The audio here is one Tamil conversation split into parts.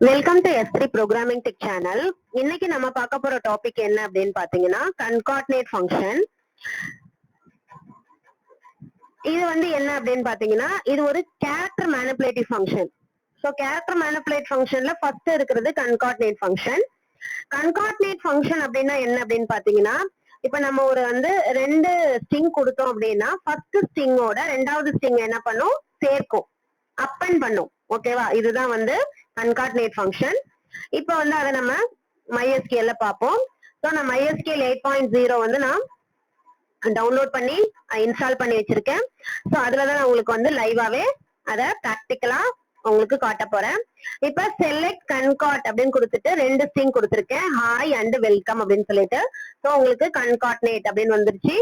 Welcome to S3 programming tech channel. இன்னைக்கு நம்ம பார்க்க போற டாபிக் என்ன அப்படின்னு பாத்தீங்கன்னா கன்கார்டினேட் ஃபங்க்ஷன். இது என்ன அப்படின்னு பாத்தீங்கன்னா இது ஒரு character manipulative function. So character manipulate ஃபங்க்ஷன்ல ஃபர்ஸ்ட் இருக்கிறது கன்கார்டினேட் ஃபங்க்ஷன். கன்கார்டினேட் ஃபங்க்ஷன் அப்படின்னா என்ன அப்படின்னு பாத்தீங்கன்னா இப்ப நம்ம ஒரு ரெண்டு ஸ்ட்ரிங் கொடுத்தோம் அப்படின்னா ஃபர்ஸ்ட் ஸ்ட்ரிங்கோட ரெண்டாவது ஸ்ட்ரிங் என்ன பண்ணும், சேர்க்கும், அப்பெண்ட் பண்ணும். ஓகேவா, இதுதான் concatenate function. இப்போ அதை நம்ம MySQL ல பாப்போம். சோ நான் MySQL 8.0 நான் டவுன்லோட் பண்ணி இன்ஸ்டால் பண்ணி வச்சிருக்கேன். சோ அதுலதான் நான் உங்களுக்கு லைவாவே அத பிராக்டிகலா உங்களுக்கு காட்ட போறேன். இப்ப செலக்ட் கன்காட் அப்படின்னு கொடுத்துட்டு ரெண்டு ஸ்ட்ரிங் கொடுத்திருக்கேன், ஹாய் அண்ட் வெல்கம் அப்படின்னு சொல்லிட்டு. சோ உங்களுக்கு கன்காட்னேட் அப்படின்னு வந்துருச்சு,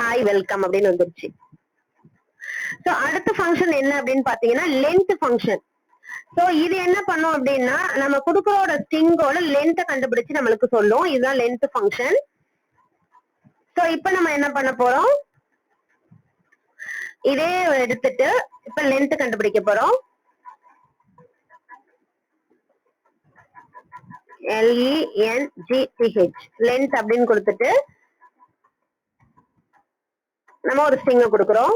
ஹாய் வெல்கம் அப்படின்னு வந்துருச்சு. சோ அடுத்த ஃபங்க்ஷன் என்ன அப்படின்னு பாத்தீங்கன்னா லென்த் ஃபங்க்ஷன். சோ இது என்ன பண்ணும் அப்படின்னா நம்ம குடுக்கறோட ஸ்ட்ரிங்கோட லென்த் கண்டுபிடிச்சு நம்மளுக்கு சொல்லும். இதுதான் லென்த் ஃபங்க்ஷன். சோ இப்போ நம்ம என்ன பண்ண போறோம், இதே எடுத்துட்டு இப்ப லென்த் கண்டுபிடிக்க போறோம். LENGTH லென்த் அப்படின்னு கொடுத்துட்டு நம்ம ஒரு ஸ்ட்ரிங் கொடுக்கிறோம்.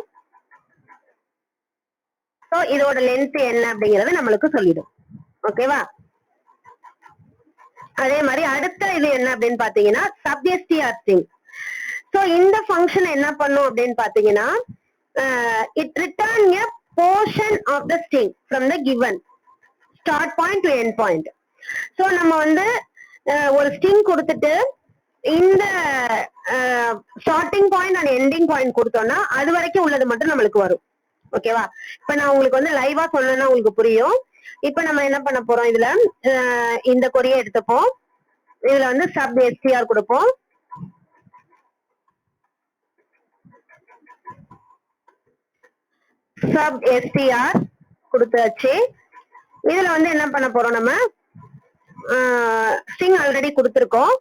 சோ இதோட லென்த் என்ன அப்படிங்கறது நம்மளுக்கு சொல்லிடும். ஓகேவா, அதே மாதிரி அடுத்த இது என்ன அப்படின்னு பாத்தீங்கன்னா substr string. சோ இந்த ஃபங்க்ஷன் என்ன பண்ணும் அப்படின்னு பாத்தீங்கன்னா it return a portion of the string from the given start point to end point. So நம்ம ஒரு ஸ்ட்ரிங் கொடுத்துட்டு இந்த starting point and ending point கொடுத்தோம்னா அது வரைக்கும் உள்ளது மட்டும் நம்மளுக்கு வரும். ஓகேவா, இப்ப நான் உங்களுக்கு லைவா சொல்லணும்னா உங்களுக்கு புரியும். இப்ப நம்ம என்ன பண்ண போறோம், இதுல இந்த கொரியை எடுத்துப்போம். இதுல substr கொடுப்போம். substr கொடுத்தாச்சு. இதுல என்ன பண்ண போறோம், நம்ம ஸ்ட்ரிங் ஆல்ரெடி கொடுத்திருக்கோம்.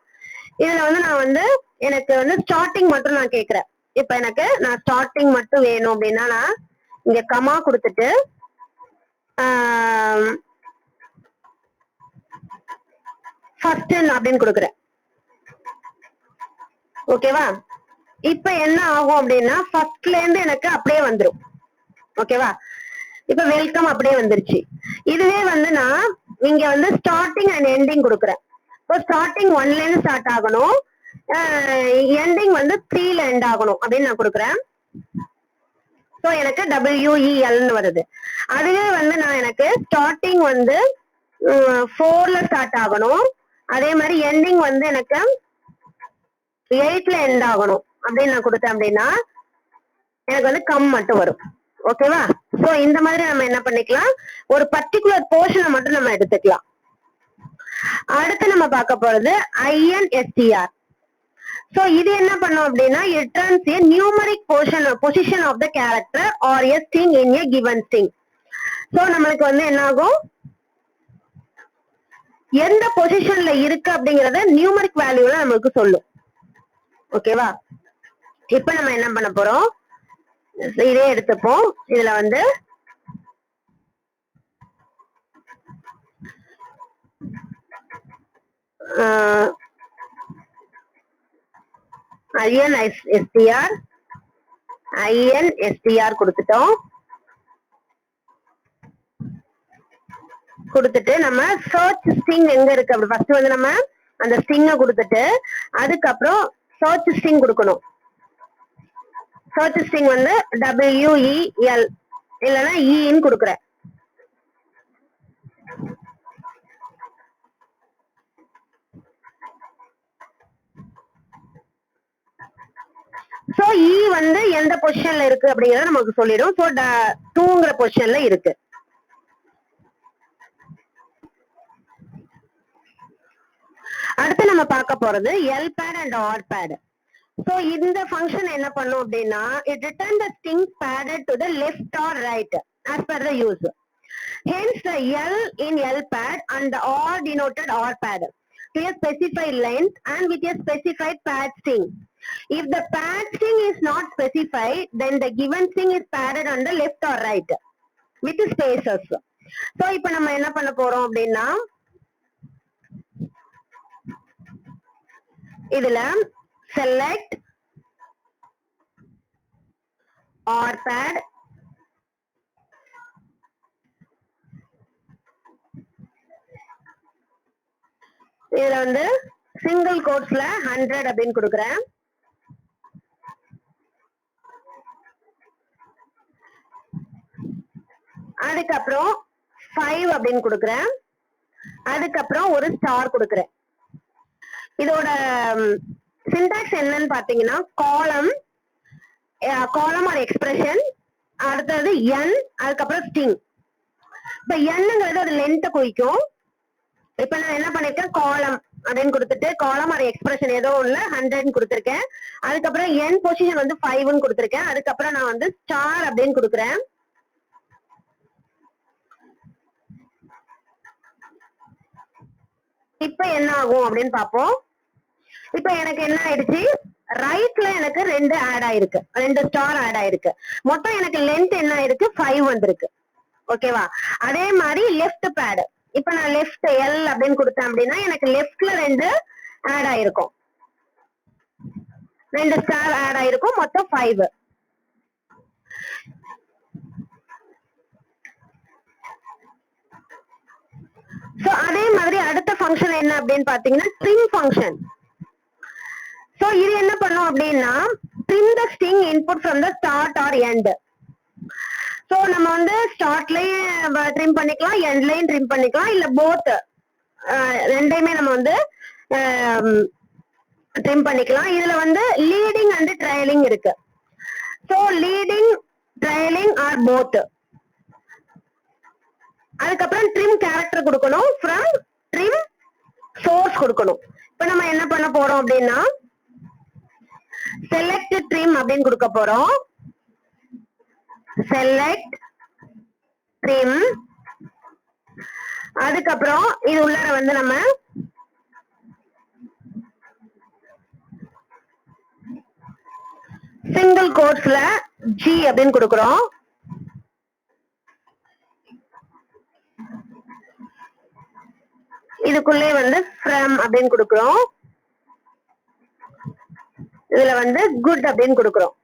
இதுல நான் எனக்கு ஸ்டார்டிங் மட்டும் நான் கேக்குறேன். இப்ப எனக்கு நான் ஸ்டார்டிங் மட்டும் வேணும் அப்படின்னா நான் இங்க கமா கொடுத்துட்டு ஃபர்ஸ்ட் அப்படின்னு கொடுக்குறேன். ஓகேவா, இப்ப என்ன ஆகும் அப்படின்னா ஃபர்ஸ்ட்ல இருந்து எனக்கு அப்படியே வந்துரும். ஓகேவா, இப்ப வெல்கம் அப்படியே வந்துருச்சு. இதுவே நான் இங்க ஸ்டார்டிங் அண்ட் எண்டிங் கொடுக்குறேன். இப்போ ஸ்டார்டிங் 1ல இருந்து ஸ்டார்ட் ஆகணும், எண்டிங் 3ல எண்ட் ஆகணும் அப்படின்னு நான் கொடுக்குறேன். சோ எனக்கு WEL வருது. அதுவே நான் எனக்கு ஸ்டார்டிங் 4ல ஸ்டார்ட் ஆகணும், அதே மாதிரி எண்டிங் எனக்கு 8ல எண்ட் ஆகணும் அப்படின்னு நான் கொடுத்தேன் அப்படின்னா எனக்கு கம் மட்டும் வரும். ஓகேவா, சோ இந்த மாதிரி நம்ம என்ன பண்ணிக்கலாம், ஒரு பர்டிகுலர் போர்ஷனை மட்டும் நம்ம எடுத்துக்கலாம். அடுத்து நம்ம பார்க்க போறது INSTR. சோ இது என்ன பண்ணும் அப்படின்னா it returns a numeric position of the character or a string in a given string. So நம்மளுக்கு என்ன ஆகும், எந்த பொசிஷன்ல இருக்கு அப்படிங்கறத நியூமரிக் வேல்யூல நமக்கு சொல்லும். ஓகேவா, இப்ப நம்ம என்ன பண்ண போறோம், இதே எடுத்துப்போம். இதுல INSTR கொடுத்துட்டோம். கொடுத்துட்டு நம்ம சர்ச் ஸ்ட்ரிங் எங்க இருக்கு அப்படி ஃபர்ஸ்ட் நம்ம அந்த ஸ்ட்ரிங்க கொடுத்துட்டு அதுக்கப்புறம் சர்ச் ஸ்ட்ரிங் கொடுக்கணும். சர்ச் ஸ்ட்ரிங் WEL இல்லனா ன்னு கொடுக்குறேன். சோ எந்த பொசிஷன்ல இருக்கு அப்படிங்கறத நமக்கு சொல்லிடும். சோ 2ங்கிற பொசிஷன்ல இருக்கு. அடுத்து நம்ம பார்க்க போறது LPAD and RPAD. சோ இந்த ஃபங்க்ஷன் என்ன பண்ணும் அப்படின்னா it return the string padded to the left or right as per the use. Hence the L in LPAD and the R denoted RPAD to a specified length and with a specified pad string. If the pad string is not specified, then the given string is padded on the left or right with spaces. So இப்ப நம்ம என்ன பண்ண போறோம் அப்படின்னா இதுல select or pad இதுல வந்து சிங்கிள் கோட்ஸ்ல 100 அப்படின்னு கொடுக்குறேன். அதுக்கப்புறம் 5 அப்படின்னு கொடுக்குறேன். அதுக்கப்புறம் ஒரு ஸ்டார் கொடுக்குறேன். இதோட சின்டாக்ஸ் என்னன்னு பாத்தீங்கன்னா காலம் ஆர் எக்ஸ்பிரஷன், அடுத்தது n, அதுக்கப்புறம் ஸ்ட்ரிங். இப்ப nங்கிறது அது லென்த் குறிக்கும். இப்ப நான் என்ன பண்ணிருக்கேன், காலம் அப்படின்னு கொடுத்துட்டு காலம் ஆர் எக்ஸ்பிரஷன் ஏதோ ஒண்ணுல 100 கொடுத்திருக்கேன். அதுக்கப்புறம் n பொசிஷன் வந்து 5 கொடுத்திருக்கேன். அதுக்கப்புறம் நான் வந்து ஸ்டார் அப்படின்னு கொடுக்குறேன். இப்ப என்ன ஆகும் அப்படின்னு பாப்போம். இப்ப எனக்கு என்ன ஆயிடுச்சு, ரைட்ல எனக்கு 2 ஆட் ஆயிருக்கு, 2 ஸ்டார் ஆட் ஆயிருக்கு. மொத்தம் எனக்கு லென்த் என்ன ஆயிருக்கு, 5 வந்திருக்கு. ஓகேவா? அதே மாதிரி லெஃப்ட் பேட், இப்ப நான் லெஃப்ட் எல் அப்படின்னு கொடுத்தேன் அப்படின்னா எனக்கு லெஃப்ட்ல 2 ஆட் ஆயிருக்கும், 2 ஸ்டார் ஆட் ஆயிருக்கும், மொத்தம் 5. சோ அதே மாதிரி அடுத்த ஃபங்க்ஷன் என்ன அப்படின்னு பாத்தீங்கன்னா string ஃபங்க்ஷன். சோ இது என்ன பண்ணும் அப்படின்னா trim the string input from the start or end. So நம்ம வந்து ஸ்டார்ட்லயும் ட்ரிம் பண்ணிக்கலாம், எண்ட்லயும் ட்ரிம் பண்ணிக்கலாம், இல்ல போத் ரெண்டையுமே நம்ம வந்து ட்ரிம் பண்ணிக்கலாம். இதுல வந்து லீடிங் அண்ட் ட்ரைலிங் இருக்கு. So leading, trailing or both. அதுக்கப்புறம் ட்ரிம் கேரக்டர் கொடுக்கணும், ஃப்ரம் ட்ரிம் சோர்ஸ் கொடுக்கணும். இப்ப நம்ம என்ன பண்ண போறோம் அப்படின்னா செலக்ட் ட்ரிம் அப்படின்னு கொடுக்க போறோம். செலக்ட் ட்ரிம், அதுக்கப்புறம் இது உள்ளார வந்து நம்ம சிங்கிள் கோட்ஸ்ல G அப்படின்னு கொடுக்கிறோம். இதுக்குள்ளே வந்து from அப்படின்னு கொடுக்கிறோம். இதுல வந்து good அப்படின்னு கொடுக்கிறோம்.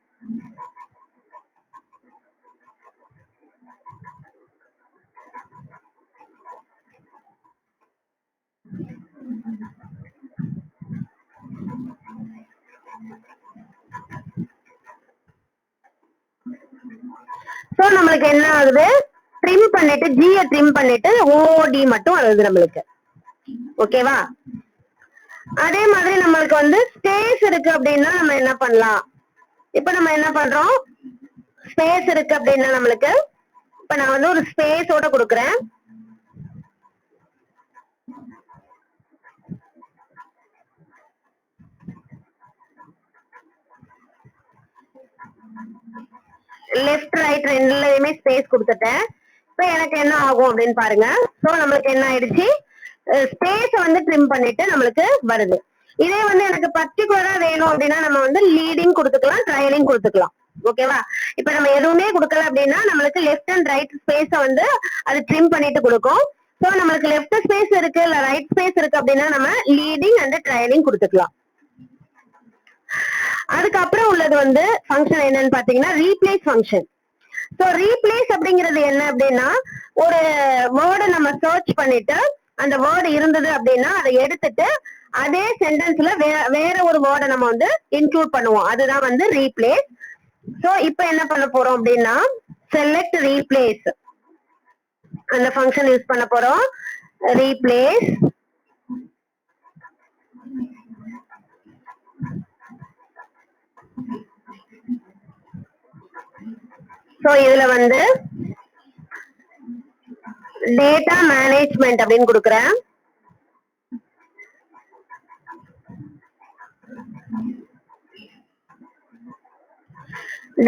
சோ நம்மளுக்கு என்ன ஆகுது, ட்ரிம் பண்ணிட்டு G ட்ரிம் பண்ணிட்டு OD மட்டும் வருது நம்மளுக்கு. ஓகேவா? அதே மாதிரி நம்மளுக்கு வந்து ஸ்பேஸ் இருக்கு அப்படின்னா நம்ம என்ன பண்ணலாம், இப்ப நம்ம என்ன பண்றோம், ஸ்பேஸ் இருக்கு அப்படின்னா நம்மளுக்கு இப்ப நான் வந்து ஒரு ஸ்பேஸோட கொடுக்குறேன். லெஃப்ட் ரைட் ரெண்டுலயுமே ஸ்பேஸ் கொடுத்துட்டேன். இப்ப எனக்கு என்ன ஆகும் அப்படின்னு பாருங்க. சோ நம்மளுக்கு என்ன ஆயிடுச்சு, ஸ்பேஸ் வந்து ட்ரிம் பண்ணிட்டு நம்மளுக்கு வருது. இதே வந்து எனக்கு பர்டிகுலரா வேணும் அப்படின்னா நம்ம வந்து லீடிங் கொடுத்துக்கலாம், ட்ரைலிங் கொடுத்துக்கலாம். ஓகேவா? இப்ப நம்ம எதுவுமே கொடுக்கல அப்படின்னா நம்மளுக்கு லெஃப்ட் அண்ட் ரைட் ஸ்பேஸ வந்து அது ட்ரிம் பண்ணிட்டு கொடுக்கும். சோ நம்மளுக்கு லெஃப்ட் ஸ்பேஸ் இருக்கு இல்ல ரைட் ஸ்பேஸ் இருக்கு அப்படின்னா நம்ம லீடிங் அண்ட் ட்ரைலிங் கொடுத்துக்கலாம். அதுக்கப்புறம் உள்ளது வந்து ஃபங்க்ஷன் என்னன்னு பாத்தீங்கன்னா ரீப்ளேஸ் ஃபங்க்ஷன். சோ ரீப்ளேஸ் அப்படிங்கிறது என்ன அப்படின்னா ஒரு வேர்டை நம்ம சர்ச் பண்ணிட்டு அந்த வேர்டு இருந்தது அப்படின்னா அதை எடுத்துட்டு அதே சென்டென்ஸ்ல வேற ஒரு வேர்டை நம்ம வந்து இன்க்ளூட் பண்ணுவோம், அதுதான் வந்து ரீப்ளேஸ். சோ இப்ப என்ன பண்ண போறோம் அப்படின்னா செலக்ட் ரீப்ளேஸ் அந்த ஃபங்க்ஷன் யூஸ் பண்ண போறோம். ரீப்ளேஸ், சோ இதுல வந்து டேட்டா மேனேஜ்மெண்ட் அப்படின்னு கொடுக்குறேன்.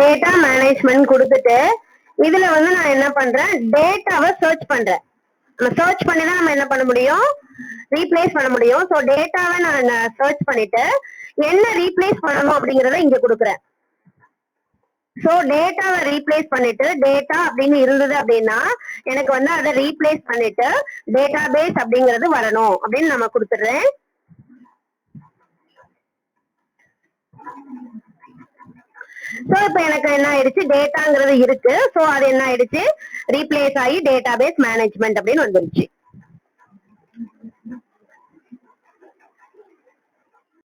டேட்டா மேனேஜ்மெண்ட் கொடுத்துட்டு இதுல வந்து நான் என்ன பண்றேன், டேட்டாவை சர்ச் பண்றேன். சர்ச் பண்ணி தான் நம்ம என்ன பண்ண முடியும், ரீப்ளேஸ் பண்ண முடியும். சோ டேட்டாவை நான் சர்ச் பண்ணிட்டு என்ன ரீப்ளேஸ் பண்ணணும் அப்படிங்கறத இங்க கொடுக்குறேன். சோ டேட்டாவை ரீப்ளேஸ் பண்ணிட்டு டேட்டா அப்படின்னு இருந்தது அப்படின்னா எனக்கு வந்து அதை ரீப்ளேஸ் பண்ணிட்டு டேட்டாபேஸ் அப்படிங்கிறது வரணும் அப்படின்னு நம்ம கொடுத்துடுறேன். சோ இப்ப எனக்கு என்ன ஆயிடுச்சு, டேட்டாங்கிறது இருக்கு. சோ அது என்ன ஆயிடுச்சு, ரீப்ளேஸ் ஆகி டேட்டாபேஸ் மேனேஜ்மெண்ட் அப்படின்னு வந்துருச்சு.